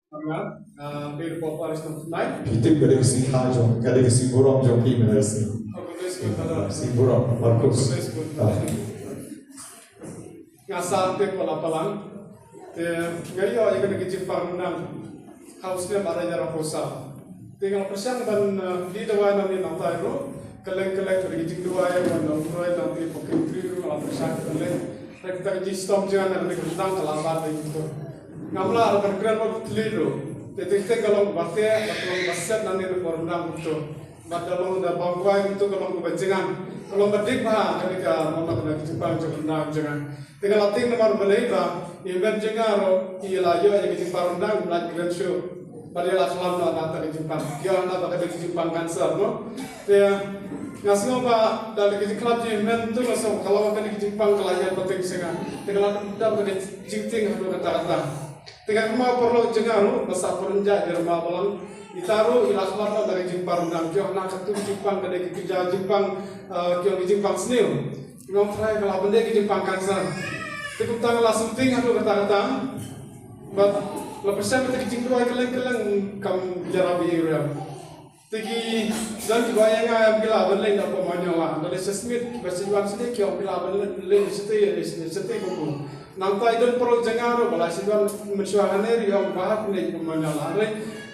Peter Paul Paris tonight. Pitip kadang si hajong, kadang si burong jong email si. Si burong, Markus. Ngasal pe pola palang. Ngayon ikan kita parunang house dia ada jarak kosa. Tinggal persiang dan di dawan nanti nanti itu keleng dari dua yang mandang dua nanti pakai triru kalau persiang keleng. Kita kerja stop jangan nanti kita kelabar itu. Ngamla akan keren waktu liru. Tetapi kalau batia kalau baset nanti itu parunang itu. Badalong da bangkwai itu kalau kebancingan. Kalau badik bah ketika mau nak Jepang jangan. Tinggal latih nomor belaiba event jengaro ilayo yang di Parundang nak grand show. Padahal selam nak ke Jepang. Dia nak ke Jepang cancer no. Dia ngasih apa dari klub event tu ngasih kalau ke Jepang kelayan penting sengat. Tinggal dah ke jingting hadu kata-kata. Tinggal mau perlu jengaro masa perunjak di rumah balang. Itaru ilaslah dari Jepang dan kau nak satu Jepang dari kerja Jepang kau di Jepang sendiri. Ngom try kalau benda di Jepang cancer. Tikuk tang lah something hadu kata-kata. But lepasan kita kicing dua keleng kam jarabi ira. Tigi dan dibayang ayam gila berlain apa manyalah. Dari sesmit bersejuan sedih kau gila berlain setiap buku. Nanti dan perlu jengaro balas sejuan mencuakan hari yang bahak ni manyalah.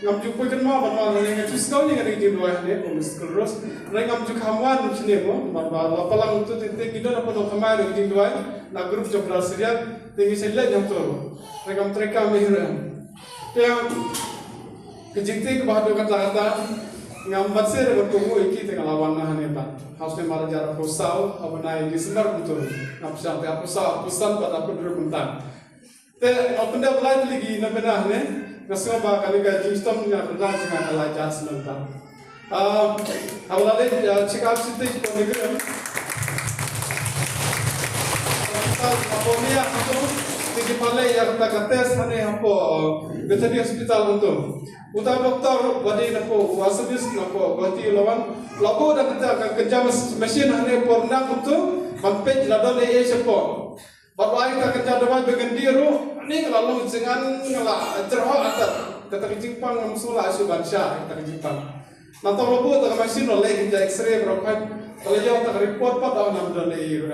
Ngam jumpa kan mau bantuan yang itu sekali yang ada di luar ni, komis terus. Ngam jumpa kawan sini mo, bawa palang itu titik kita dapat dokumen di luar. Nak grup jobral seriat, tinggi selat yang tu. Ngam mereka mihran. Yang kejingting bahadu kata-kata ngam batsir bertemu iki tengah lawan nah ni tak. Harusnya marah jarak pusau, apa naik di senar betul. Ngam sampai aku pusau, pusan pada aku dulu bentar. Te apa dah belai lagi nak benar ni. Ngasih apa kali gaji sistem yang benar dengan kalau jas nanti. Awalnya check up situ pemikiran. Apa ni aku tinggi palai yang kita tes hari apa veterinary hospital untuk. Utar doktor badi napo wasabis napo bati lawan labo dah kita kerja mesin hari pornang untuk mampet ladon le sepo. Bapak kita kerja dewan bagian diru. Ini kalau jangan ngalah cerah atas kata Jepang ngamsula asubansha kata Jepang. Nanti lobo tak mesin oleh kita X-ray berapa kalau jauh tak report pada enam bulan ini.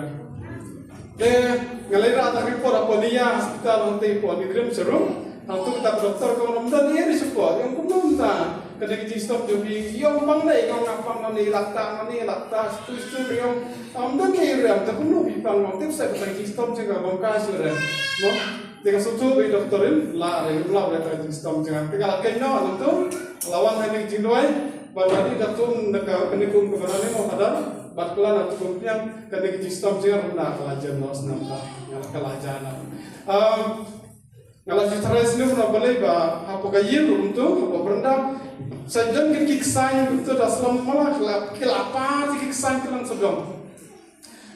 Ngalira tak report apa dia hospital nanti pun dikirim serum. Nanti kita dokter kalau enam bulan ini support yang kumum tak. Kata kita stop jobi yang banglai kau ngapang nanti lakta stu yang amdan kira tak kumum bipang nanti saya kata kita stop juga bangkas sudah. No. Tinggal suatu bagi doktorin lah, regular oleh sistem jangan. Tinggal kena untuk lawan hari jindoi, baru datum negara penikung kebenaran mau ada, batkulan atau kumpiang kena sistem jangan rendah kelajan nos nampak, yang kelajan. Kalau kita sini pun boleh bah apa kaya untuk apa berendam. Sejam kita kisah itu dah selama malah kelapa sih kisah kita langsung.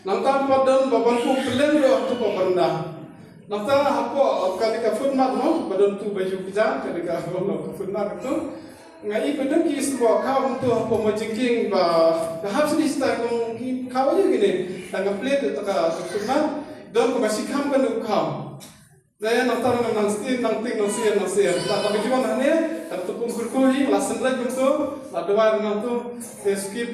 Nanti padan babanku pelan untuk berendam. Nanti apa kali kafun mat no badan tu baju pijak kali kafun mat itu ngai badan kis buat kau untuk apa majengking bah harus di start kau aja gini tangga plate tak kafun mat dan masih kam kan kau saya nanti nasi tapi cuma hanya kalau kumkurkuhi lasan lagi untuk laduan nanti ski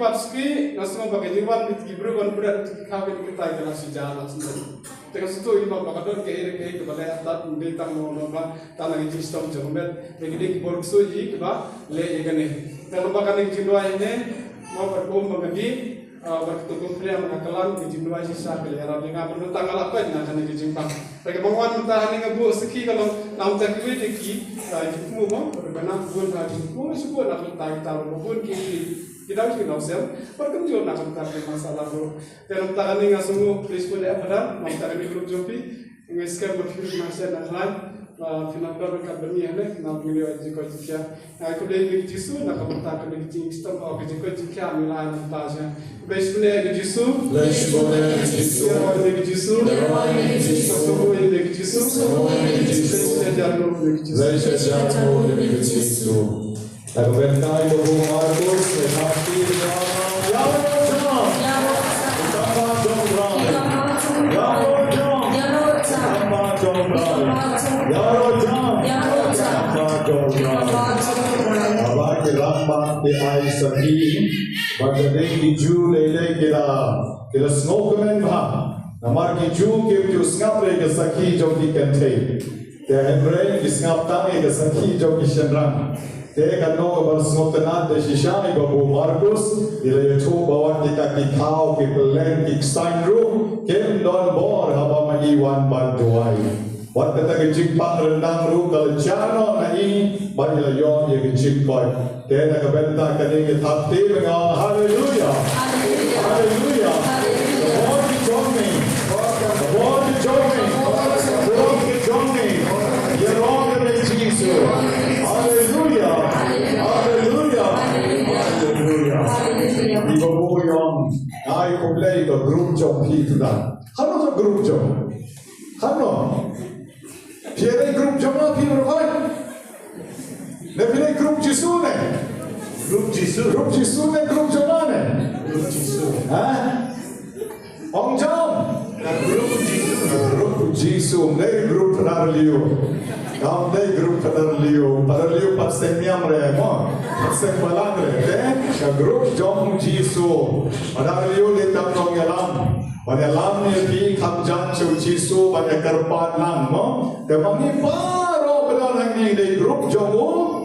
nasi mau pakai jiwan di gibru berat kau kita itu nasi jalan sendiri. Dengan situ imam bakadon ke balai atat bintang nomor tanah sistem jomel begini borgso ji kiba le igane kalau bakal jindua ini mau berkum mengaji berkutuk pria mengakalan jindua sisa kelihatan dengan menentang alapan yang akan dijimpang bagi bangunan mentah ini ngebu seki kalau nam takwi deki itu mau berbena bun lagi pun sebut nak mentah tahu bun kiri kita harus kenal sel, berkunjung nak mentar masalah tu. Dan mentah ni ngasunggu prinsip dia pada, mentah ni grup jumpi, ngasihkan berfirman masalah dan lain, final berkat berni ada, nak milih jika jika. Aku dah pergi jisu, nak mentah pergi jisu, atau jika jika milih mentah saja. Prinsip dia pergi jisu, pergi jisu, semua pergi jisu, pergi jisu. Lagu bentai Bapak Markus, Hati Ya Rojam, Abang kerambang di air segi, bagade kiju lele kira smokeman bah. Namar kiju kiju ngap le ke saki joki kente. Te hebre ngap tangi ke saki joki shenrang. Te kano bar smokenan de shishani babu Markus. Ila itu bawa kita kikau kipelen kiksainru kem don bor haba magiwan bantuai. Wat kata kecipang rendang ru kalau jano nai banyak yon ye kecipoi. Kena kebenta kini kita mengal haleluya. Haleluya. The Lord is join me. The Lord is join me. The Lord is join me. Ye Lord is Jesus. Haleluya. Haleluya. Haleluya. Ibu bu yon ai kumlei ke grup jom kita. Hano tu grup jom. Hano. Pilih grup jemaah pilih orang. Ne pilih grup Jisu ne. Grup Jisu ne grup jemaah ne. Grup Jisu. Hah? Orang jam. Grup Jisu ne grup Paralio. Kau ne grup Paralio pasal niam remo. Pasal balang re. Ne grup jom Jisu. Paralio le tam nong yalam. Pada lam ni pi kamjan cu Jisu pada kerpan lang mo. Temangi paro benar hangi dari grup jomu.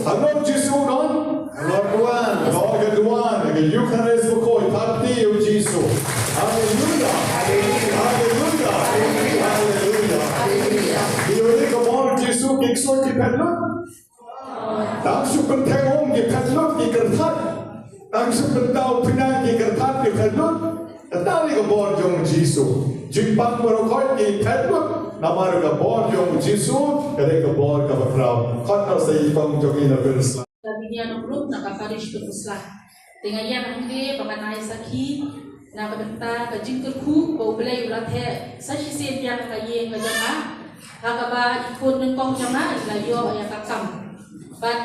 Halo Jisu non. Lord Tuhan, Lord Tuhan, lagi Eucharis bukoi parti Jisu. Haleluya. Haleluya. Haleluya. Ini kemor Jisu kikso di pedlut. Tak suka tengok di pedlut di kertas. Tak suka tahu pinang di kertas di pedlut. Tetapi kebor jong Jisu, jimpang berokoi di pedlut, nama kebor jong Jisu, kadang kebor kabakrau. Kau saya pang jong ina berslah. Tapi dia nurut nak kaparish berslah. Dengan yang mungkin penganai sakit, nak bentar kajingkerku, bau belai ulat he, sashi sen yang kaya kajama, hakaba ikut nengkong jama, ilayo ayat kakam. But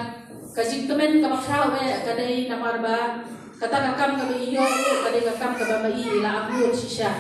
kajingkemen kabakrau kadai nama ba. Kata kakam kami iyo, kadang kakam kami ila abdul shisha.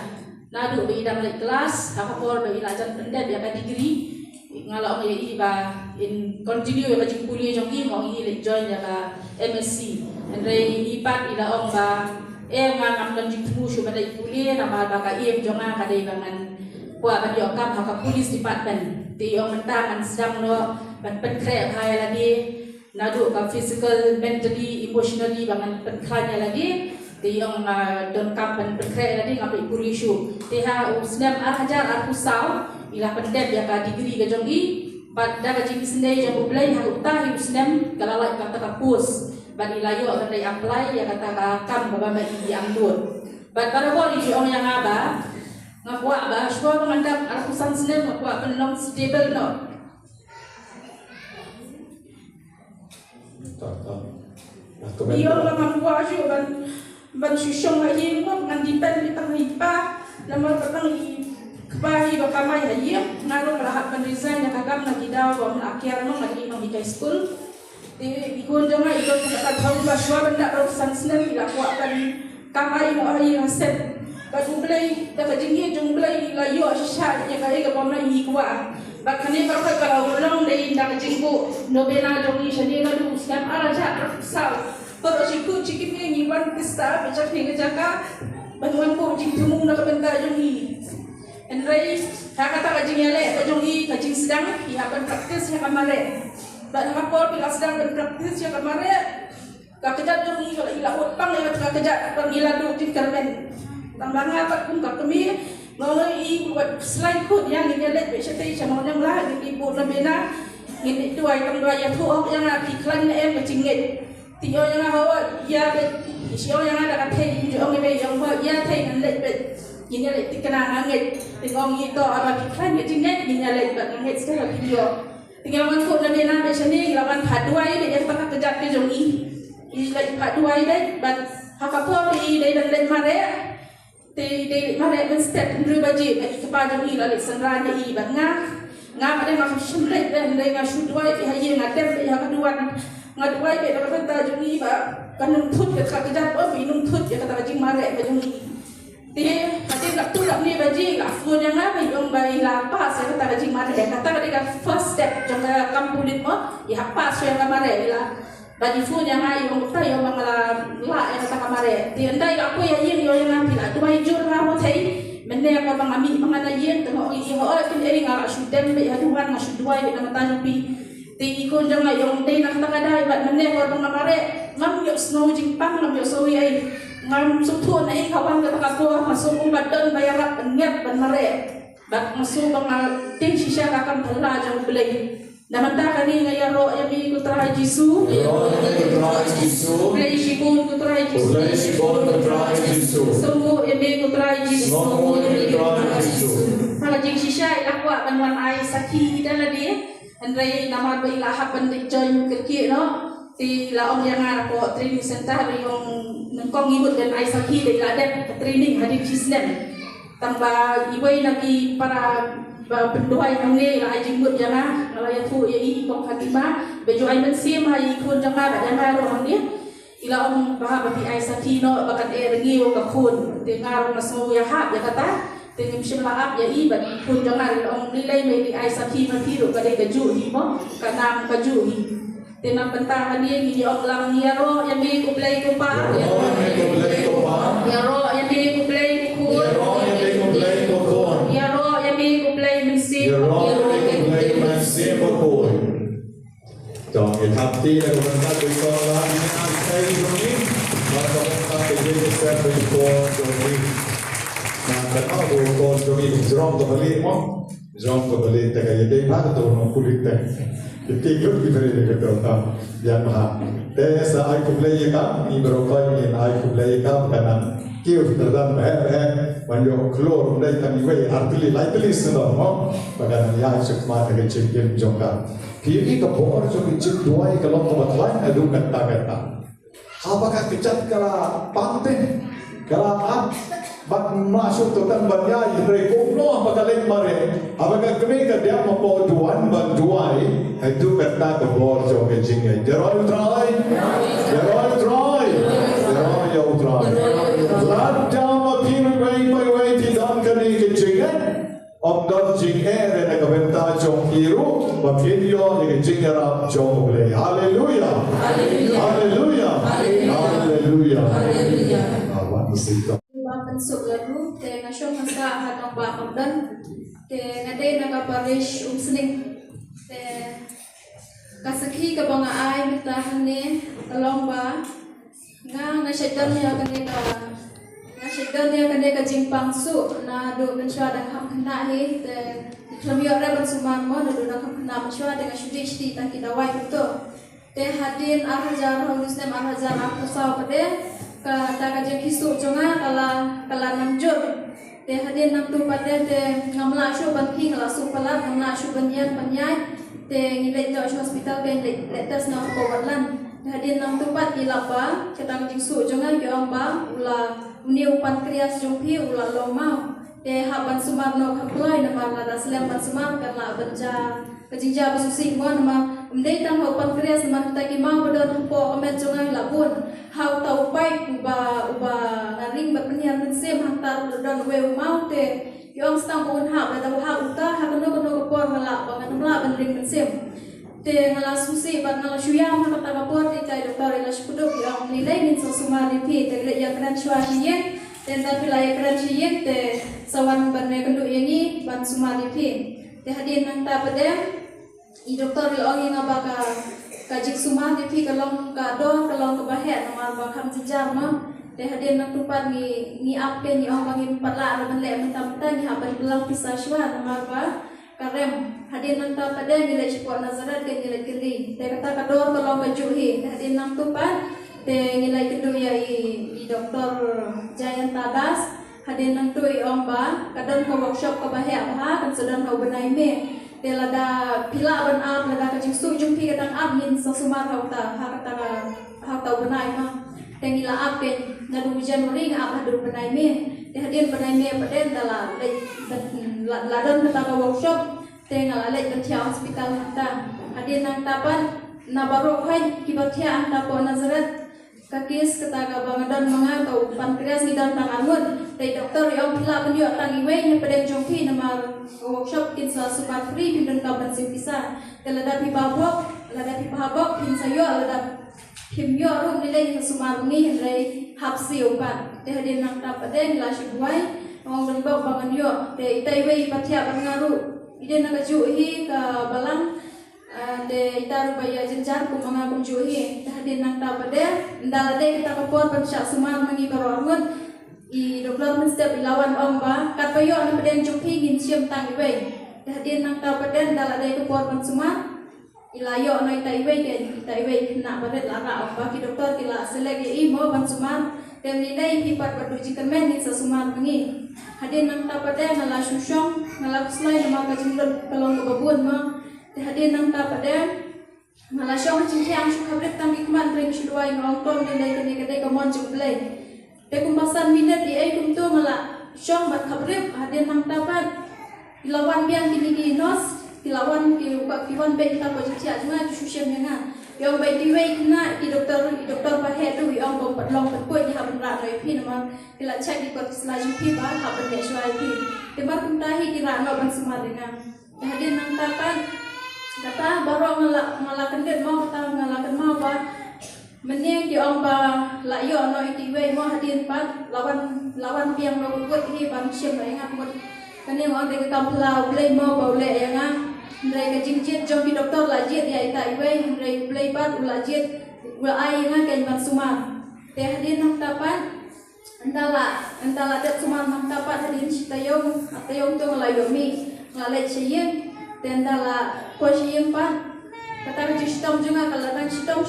Nadu be idam lek kelas, hakapor be ila jan pendek be akan degree. Ngalau me iba in continue ba jing kuliah jong i ngong i lek join ya ka MSc. Andre ipat ila ong ba ngam dan jing tu shu ba dai kuliah nama ba ka jonga kadai bangan. Kwa ba yo kam haka police department. Ti ong mentang man sedang no ban penkre hai lagi. Nadu ka physical, mentally, emotionally bangan penklanya lagi. Ti yang don kampen penkre lagi ngapai kuliah. Ti ha usnam hajar aku saw ila pendep ya ka degree ka jongi. Pada ka jing sendai jang belai ha utah usnam kalalai kata ka pus. Bad ila yo ka dai apply ya kata ka kam baba mai diangdur. Bad para bo di ong yang aba ngapwa ba shwa mangandap aku san snem ngapwa penlong stable no. Iyo lang buwajo ban susong ayeng mo ngandipan di panghipa lamang patang bahi bakamay ayeng ngarong lahat ban resign nakagam na gidaw ang akyar mo naging high school ikon nga ikon pagkatawag ba siya banda raw sansnem ilakwa kan kamay mo ayeng set bagulay nakajingi junglay layo siya niya kaya kapamay hikwa bakane barka kalau ulang dari nakajingku nobena jongi shani lalu slam araja saw pero siku cikin ni wan kista becak ni jaka bantuan ko jingtumung nakabenta jongi enrai hakata kajing yale jongi kajing sedang ihapan praktis ya kamare dan ngapor bila sedang praktis ya kamare kakejat jongi kalau ila utang ya kakejat pangila du karmen tambang apa pun kami Nolai buat selain pun yang ini lihat bersama sama orang lah ini pun lebihna ini dua yang dua yang tuh yang api klan yang kecingit tiga yang hawa ya bet siapa yang ada kata ini orang ini yang buat ya thay yang lihat bet ini lihat tikana angit tinggal itu api klan kecingit ini lihat bet angit sekali video tinggal orang pun lebihna bersama lawan padua ini yang pernah kerja kerja ini lihat padua ini bet hakapur ini dari lihat mana They mare men step ndru baji ba ikapa jong ila le sanra ne I ba nga mare ma shumle de ndai nga shudwai bi haye nga tem be ha kaduan nga duai be ba ta jong I ba kanung thut ke ka kejat ba bi nung thut ya kata jing mare ba jong I Ti hadir kat tu dak ni baji kat phone yang apa yang bai lapas saya kata baji mare kata ketika first step jangan kampulit mo ya pas yang kamare ila baji phone yang ai yang kata yang mangala la yang kata kamare ti andai aku ya yin yo yang ambil tu bai jur ha mo thai mende ko bang ami mangana yin tengok i ho kin eri ngara syudem be haduan masudwai be nama tanupi ti ikon jangan yang dei nak kata kadai bat mende ko bang kamare ngam yo snow jingpang ngam yo sowi ai ngam sutu na kawan kata katua masuk badan bayarat penget ban mare bak masuk bang ting shisha akan pula jang belai namanta kani ngaya ro ya mi kutra jisu play shikun kutra jisu semua ya mi kutra jisu kalau jing shisha ilakwa ban ai saki dalam dia andai nama ba ilaha pendik join kerki no ti laong yang ako training center yung nangkong ibut dan ay sakhi de ladet training hadir Islam tambah iway lagi para penduai nang la ay jinggut jana ngalaya tu ya ikong hatima bejo ay mensim ay kun janga da janga ro ang dia ilaong bahaba ti ay sakhi no bakat rengi o kakun ti ngaro na smo ya ha ya kata ti nimshim laap ya ibat kun janga ilaong nilay may ti ay sakhi na tiro kadai kaju mo kanam kaju Tenang bentahan dia gini orang ya ro yang di kuplay ko pa ya ro yang di kuplay ko ya ro yang di kuplay mensi Chọn cái tháp tí là của chúng ta tùy con là đi ăn cây rồi đi và cho chúng ta tự nhiên cái xe tùy con rồi đi mà cái đó của con rồi đi dòng của bali mo dòng của bali ta cái gì mà cái tổ nó kulit ta cái group cái này cái tổ ta yang mah te sa ai kuplay ka ni berokoi ni ai kuplay ka kana kêu terdan manyo klor dai kami wei artili lightly sino mo bagana ya sukma ta ke chikin jonga Kiri kebor so kicik dua kalau tempat lain adu kata-kata. Apakah kecat kala panten kala bak masuk tutan banyai rekomno apakah lain mare. Apakah kami dia mau duan banduai adu kata kebor so kicik. Jaroi try. Lat jam akin wei tidak kini kicik. Om dot jing ere na kabenta jong hiru bapinyo ni jing era jong ble hallelujah awan musik Pensuk lagu te nasyon masa hatong ba kamdan te ngade nakaparish sening te kasaki ka banga ay bitahan ni talong ba nga nasyaitan niya kani ka jimpang su na do mensya dan ham kena hi te klamio ra ban suman mo na do na ham kena mensya dengan shudi tak kita wai betul te hadin arhajar holisnem arhajar aku saw pade ka ta ka je kisu jonga kala namjur te hadin nam tu pade te ngamla shu ban king la su pala ngamla shu banyan panyai te ngilai to hospital ben letas na ko watlan hadin nam tu pat ilapa kita jingsu jonga yo amba ula Uniu pankreas jumpi ulah lomau te haban sumarno kaplai nama nada selam ban sumar karena benja kejingja basusi mo nama umdei tang hau pankreas nama kita ki mau bedon hampo amet jongai labun hau tau pai uba ngaring berpenian pensem hantar bedon we mau te yong stang pun ha bada ha uta ha kono kopor mala bangan mala benring pensem te ngala susi bat ngala shuyam ha kata kapor te tai doktor ila shkuduk yang nilai min sosuma lipi te ya kran shwa hien te ta pila ya kran hien te sawan ban me kenduk yangi ban suma lipi te hadin nang ta pade i doktor il ongi ngabaka kajik suma lipi kalong ka do kalong ka bahet nama ba kam tijar ma te hadin nang tupat ni ape ni ong bangin patla ban le mentam ta ni haban belang pisah shwa nama ba karem hadin nang ta pada nilai syukur nazarat ke nilai kiri te kata kador tolong bajuhi hadin nang tupan te nilai kedua ya i doktor Jayan Tadas hadin nang tu i omba kadon ko workshop ko bahaya ha kan sedang ko benai me te lada pila ban ab lada ka jingsu jumpi kadang ab min sa sumar hauta ha kata ha tau benai ma te ngila apen ngadu Januari ngab hadu benai me te hadin benai me paden dala ladon kata ka workshop tengah alek bertia hospital hantar hadin nang tapan na baro khai ki bertia anta po nazaret kakis kataga bangadan mga atau pankreas ni dan tangangun tay doktor yang pila penyo tang iwe ni pedeng jongki nama workshop kinsa super free pindan kaban simpisa telada pi babok lada pi babok pin sayo lada pimyo ru nilai ni sumar ni hendrai hapsi upan te hadin nang ta pedeng la shibuai ngong dan bau bangan yo te itai iwe patia bangaru ide naga juhi ka balang de itaru baya jenjar ku mga kumjuhi hadin nang ta pedeng ndala de kita kapor pansya sumar mangi barorngun I doktor mesti bilawan omba kat payo na pedeng jumpi gin siam tang iwe hadin nang ta pedeng ndala de kapor pansumar ilayo na ita iwe kena badet lara omba ki doktor kila selek i mo pansumar dan nilai hipat berdujikan men sa sumar mangi hadin nang ta pedeng ngala susyong ngala kuslai nama kajimlot kalong babun ma hadin nang ta pedeng ngala syong cincang syukabret tang ikman tring syuai ngong tom nilai kene kamon jumplay te kumpasan minat di ai kum tu ngala syong bat khabrep hadin nang ta pat ilawan biang kini nos ilawan ki ba kiwan be ta ko cicia junga syushem nga yang bai diwei kena I doktor ba he tu yang bom patlong patpoi di habun ra noi phi nama kila check di ko slaju phi ba habun ne syai phi te bar kum tahi ki ra no ban sumaringa hadin nang ta pat kata baru ngalakan dia mau kata ngalakan mau ba meneng di ba la yo no itiwe mo hadin pat lawan biang no buat hi ban siam lai ngap mut kani mo de kampla play mo ba le yang nga ndai ka jingjit jong ki doktor la jit ya ita iwe ndai play pat ula jit ula ai nga kan ban sumar te hadin nang tapan entala det sumar nang tapan hadin sitayong atayong tu ngalayomi ngalai chiyeng tentala posiyeng pan kata sistem juga kalau kan sistem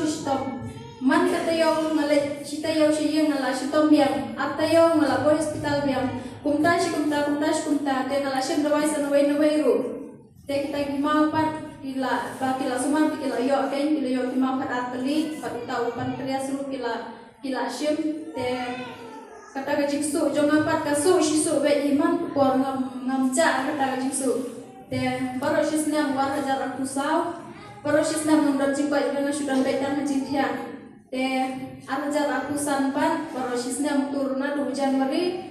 man kata yang ngalai cita yang siyeng ngala sistem biang atayo ngala ko hospital biang kumta te ngala siyeng dawai sanawai ru te kita gimau pat kila suman kila yo ken kila yo gimau pat atli pat tau pan krias ru kila siyem te kata ka jiksu jonga pat kasu shisu be iman por ngamja kata ka jiksu te baru sisnya war hajar aku saw baru sisnya menurut jimpa dengan sudah bedan hajitya te hajar aku sanpan baru sisnya turuna 2 Januari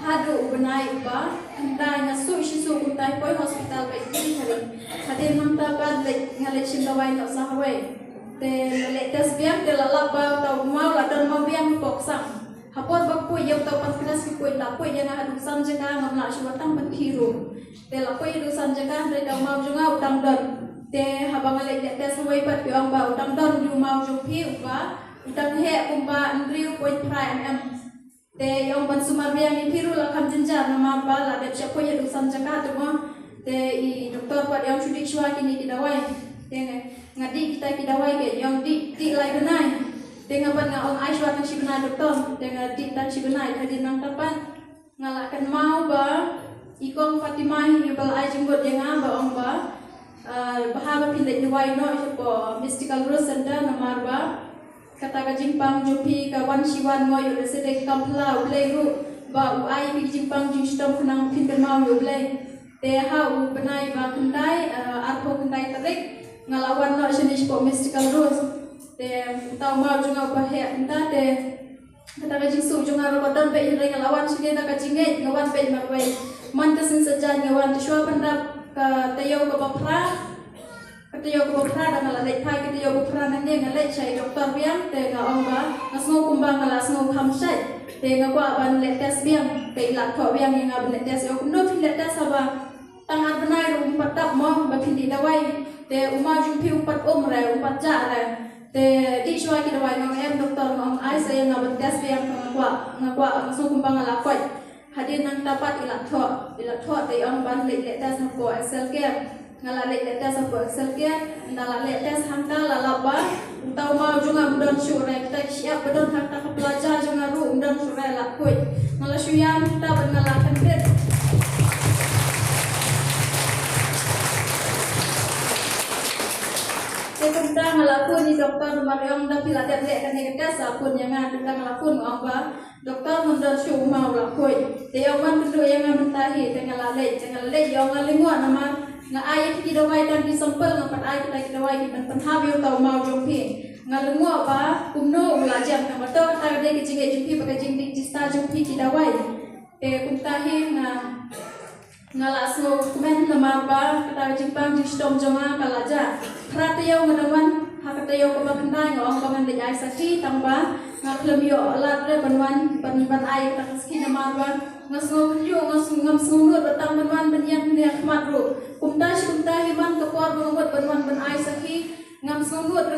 hadu benai ba hendanya su shisu kuntai poi hospital baik ini hari manta bad le ngale chindawai no sahwe te le tes biang te lalap ba tau mau ladan mau biang poksang hapor bakpoi yang tau pankreas ki poi lapoi yang hadu sanjaka ngamla syuatang penthiru te lapoi du sanjaka re dau mau junga utang don te habang le te sawai pat pi amba utang don du mau jung pi uba utang he kumba ndriu poi prime em te yang ban sumar biang ni piru la kam jenjar nama ba la de chapoi du sanjaka tu mo te I doktor pat yang sudik shwa kini kidawai te ngadi kita kidawai ke yang di lai benai dengan ban ngaong Aishwa tang sibna doktor dengan di tan sibna hadin nang tapan ngalakan mau ba ikong Fatimah yubal ai jenggot yang ba ong ba bahaba pindah diwai no po mystical rose center namar ba kata ka jimpang jupi ka wan shiwan mo yu resede kampla ulai ru ba u ai pi jimpang jing stom kunang pindah mau yu ulai te ha u benai ba kendai arpo kendai tarik ngalawan no jenis po mystical rose te tau mau juga bahe entah te kata ka jingsu juga rokodan pe ire ngalawan sige na ka jinget ngawan pe marwai man kasin saja ngawan shwa pandap ka tayo ka bapra katayo ko bapra da ngala le thai katayo bapra nang ne ngale chai doktor biang te nga ongba ngasno kumbang ngala sno khamsai te nga kwa ban le tes biang te la tho biang nga ban le tes yo kuno phi le tes aba tangan benai rum patap mo ba phi dawai te uma jumpi umpat re umpat ja re te di shwa ki dawai ngam em doktor ngam ai saya ngam tes biang ngakwa ngasno kumbang ngala kwai hadin nang tapat ila tho te ong ban le tes ko excel care ngala le tes apa excel care ndala le tes hangta la laba tau mau juga mudon syure kita siap bedon hangta ke pelajar juga ru mudon syure la koi ngala syuyam kita ngala kandet tentang ngelakun ni dokter Mariam dah pila tiap lek kan ni tes apun yang tentang ngelakun apa dokter mudon syu mau la koi te yang man kedua yang mentahi tengah lalai yang ngalingwa nama nga ay kita dawai dan disampel nga pat ay kita dawai kita penhabiu tau mau jompi nga lungo ba kumno ulajam nga mato ta de ke jinge jompi pakai jing dik cista jompi kita dawai kumtahi nga laso kumen lamar ba kata jimpang jistom joma kalaja pratyo ngadawan hakatayo ko magandang nga ang bangan de ay saki tamba nga klemyo latre banwan ban ay takaski na marwan ngasung ngut batang banwan banyan ni akmadru kumtahi man kapor bangut banwan ban ay saki ngasung ngut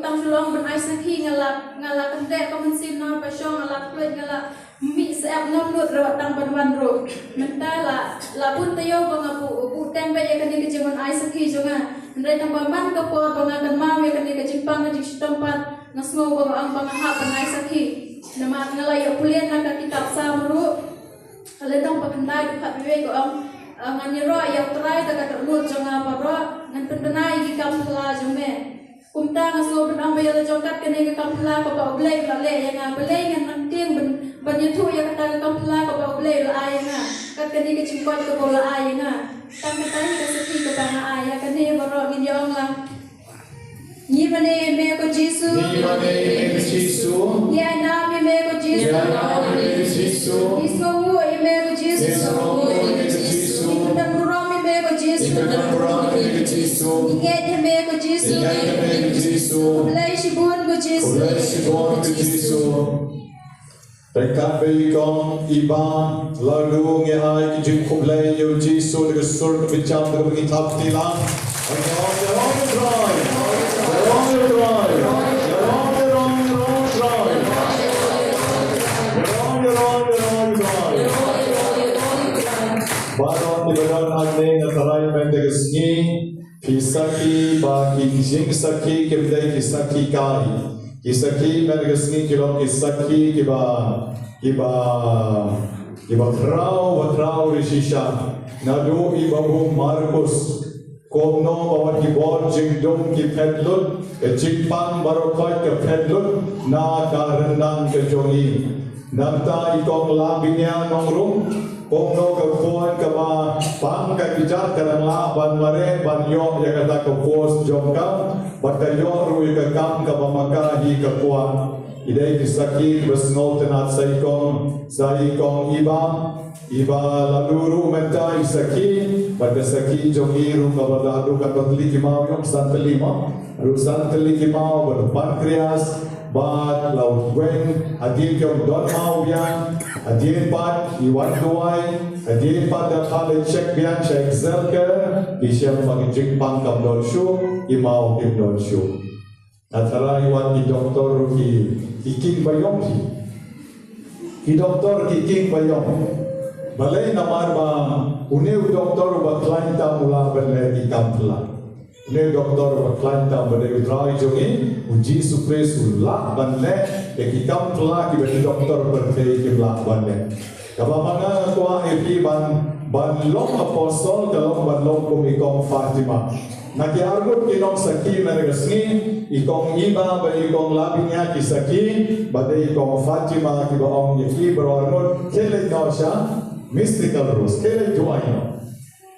tang sulong ban ay saki ngala kante komensim na pasong ngala kwet ngala mi seap ngut batang banwan ro mentala labun tayo bangapu tembe ya kani kejeman ay saki jonga ndai tang baman kapor bangakan mau ya kani kejimpang na jistompat ngasung bang bangha ban ay saki nama ngalayo pulian na kitab samru Aledang paghandai dukat biwe ko ang nganyero ayaw try daga terlut jonga paro ngan pendenai gi kampla jome kumta ngaso benang bayar jongkat kene gi kampla ko ba blay la le yang blay ngan nang ting ban yetu ya kata kampla ko ba blay la ay nga kat kene gi cimpot ko la ay nga tang kata ni sepi ko ba na ay kene baro gi jong lang ni bane me ko jisu ya na me ko jisu Ismu ime ko Jesus. Ikutan kurang ime ko Jesus. Ingat ime ko Jesus. Ulay sibun ko Jesus. Dekat beikong iba lalu ngehai kijing kublai yo jisu de sur ke bicam de mengitab tilang. Baron di badan agne ngatarai mendegesni pisaki ba kijing saki kebdai kisaki kai kisaki mendegesni kilom kisaki kiba trau rishisha nadu ibabu Markus komno bawan kibor jingdom ki pedlut jingpang barokoi ke pedlut na karendang ke jongi namta ikong labinya nongrum komno ke phone ke ba pang ka kijat karang la ban mare ban yo ya kata ke pos jongka batayo ru ke kam ka bamaka hi ke kwa idai disaki besno tenat saikong iba laluru menta isaki pada saki jongi ru ka badadu ka tli kimau yom santelima ru santelima ber pankreas bat laut wen adil kyom don mau bian adil pat iwan duai adil pat da khale check bian check zelke isyam bagi jingpang kam don shu imau kim don shu atara iwan di doktor ki iking bayong ki doktor ki iking bayong balai namar ba uneu doktor ba klanta mula belle di kampla ne doktor ba klanta bade drai jongi uji supres ulah banle ki kampla ki bade doktor berde ki ulah banle kaba mana ko epi ban long apostol kalong ban long kumikong Fatima naki argut kinong saki meregasni ikong iba ba ikong labinya ki saki bade ikong Fatima ki ba ong yeki berwarnut kele no siya mystical rose kele tuaino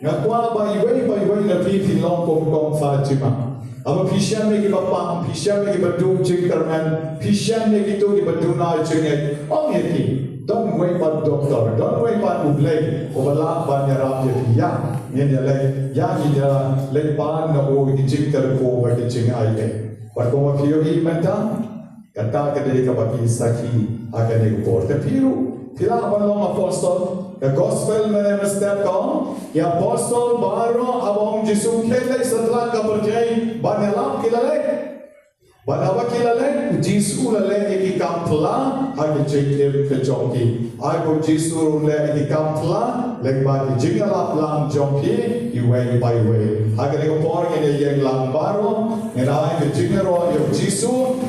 ngakwa ba iway na pitin long kong Fatima aba pisyan me ki bapa pisyan me ki badung ching karman pisyan me ki to ki baduna ching ong yeki don't wait for doctor don't wait for ublay obala banyara ya nyen ya ni ya le pan na o ki ching kar ko ba ki ching ai ke par ko fiyo hi menta kata ka de ka ba ki saki akane ko porte piru tila balong apostol the gospel में step कौन या apostol बारो abong Jisu खेले सतला का परजाई बानेला kilale Jisu lale iki kampla agi jengkel ke jongki ago Jisu lale iki kampla lek bagi jingala lang jongki iway by way agi ko por ngene yang lang baro ngena ke jingero yo Jisu